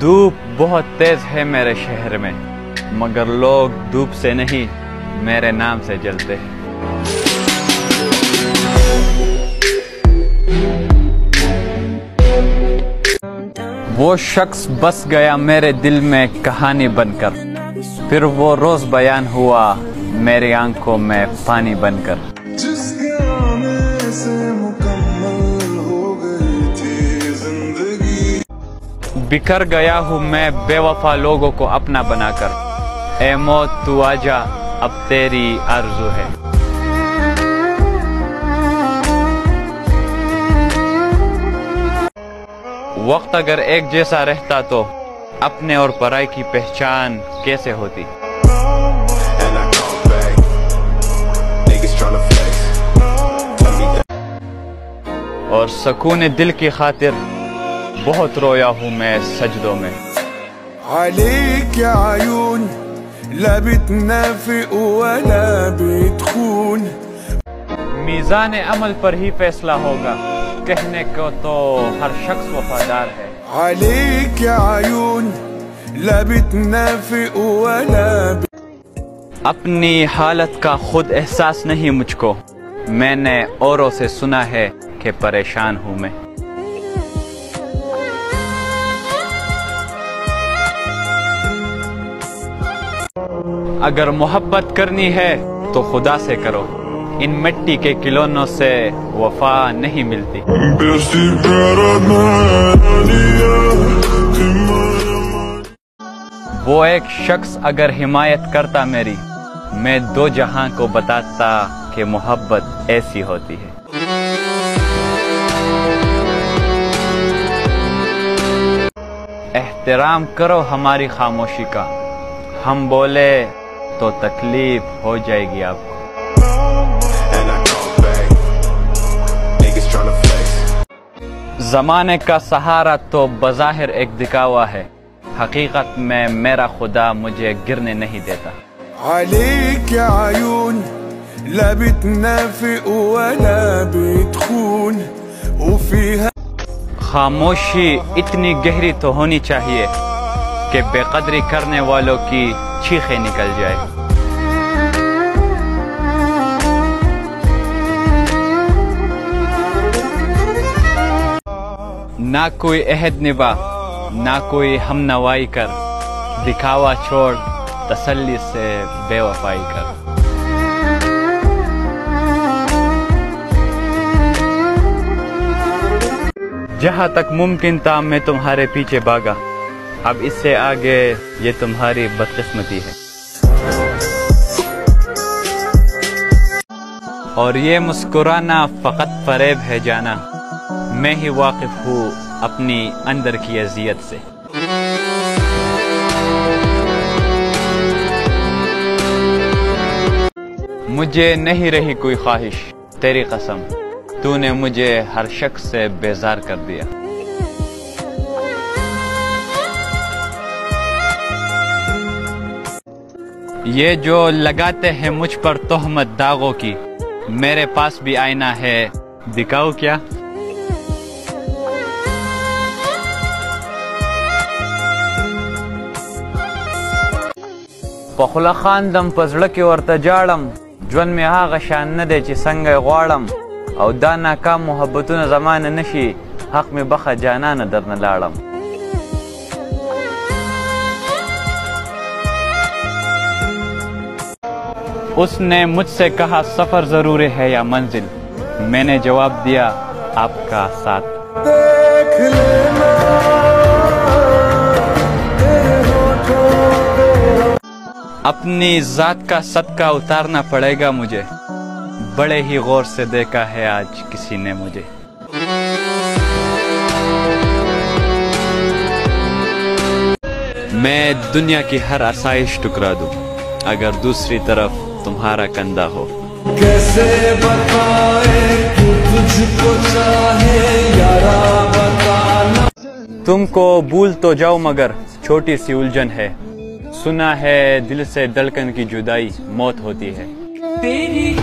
دھوپ بہت تیز ہے میرے شہر میں، مگر لوگ دھوپ سے نہیں میرے نام سے جلتے ہیں۔ وہ شخص بس گیا میرے دل میں کہانی بن کر، پھر وہ روز بیان ہوا میری آنکھوں میں پانی بن کر۔ بکھر گیا ہوں میں بے وفا لوگوں کو اپنا بنا کر، اے موت تو آجا اب تیری آرزو ہے۔ وقت اگر ایک جیسا رہتا تو اپنے اور پرائی کی پہچان کیسے ہوتی؟ اور سکون دل کی خاطر بہت رویا ہوں میں سجدوں میں۔ عليك يا عيون لا بتنافق ولا بتخون، میزان عمل پر ہی فیصلہ ہوگا، کہنے کو تو ہر شخص وفادار ہے۔ عليك يا عيون لا بتنافق ولا اپنی حالت کا خود احساس نہیں مجھ کو، میں نے اوروں سے سنا ہے کہ پریشان ہوں میں۔ اگر محبت کرنی ہے تو خدا سے کرو، ان مٹی کے کھلونوں سے وفا نہیں ملتی۔ وہ ایک شخص اگر حمایت کرتا میری، میں دو جہاں کو بتاتا کہ محبت ایسی ہوتی ہے۔ احترام کرو ہماری خاموشی کا، ہم بولے تو تکلیف ہو جائے گی آپ کو۔ زمانے کا سہارا تو بظاہر ایک دکھاوا ہے، حقیقت میں میرا خدا مجھے گرنے نہیں دیتا۔ عليك يا عيون لا بتنافق ولا بتخون وفيها۔ خاموشی اتنی گہری تو ہونی چاہیے کہ بے قدری کرنے والوں کی چیخیں نکل جائے۔ نہ کوئی عہد نبھا، نہ کوئی ہم نوائی کر، دکھاوا چھوڑ تسلی سے بے وفائی کر۔ جہاں تک ممکن تھا میں تمہارے پیچھے بھاگا، اب اس سے آگے یہ تمہاری بدقسمتی ہے۔ اور یہ مسکرانا فقط فریب ہے جانا، میں ہی واقف ہوں اپنی اندر کی اذیت سے۔ مجھے نہیں رہی کوئی خواہش، تیری قسم تو نے مجھے ہر شخص سے بیزار کر دیا۔ یہ جو لگاتے ہیں مجھ پر تہمت داغوں کی، میرے پاس بھی آئینہ ہے، دکھاؤ کیا؟ پخلا خاندم پزړه کې ورته جاړم، ژوند مې هغه شان نه دی چې څنګه یې غواړم، او دا ناکام محبتونه زمانه نشي، حق مې بخه جانانه درنه لاړم۔ اس نے مجھ سے کہا سفر ضروری ہے یا منزل، میں نے جواب دیا آپ کا ساتھ۔ دیکھ لینا اپنی ذات کا صدقہ اتارنا پڑے گا مجھے، بڑے ہی غور سے دیکھا ہے آج کسی نے مجھے۔ میں دنیا کی ہر آسائش ٹکرا دوں اگر دوسری طرف تمہارا کندھا ہو۔ کیسے بتائے تو تجھ کو چاہے یارا بتانا۔ تم کو بھول تو جاؤ مگر چھوٹی سی الجھن ہے، سنا ہے دل سے دھڑکن کی جدائی موت ہوتی ہے۔ تیری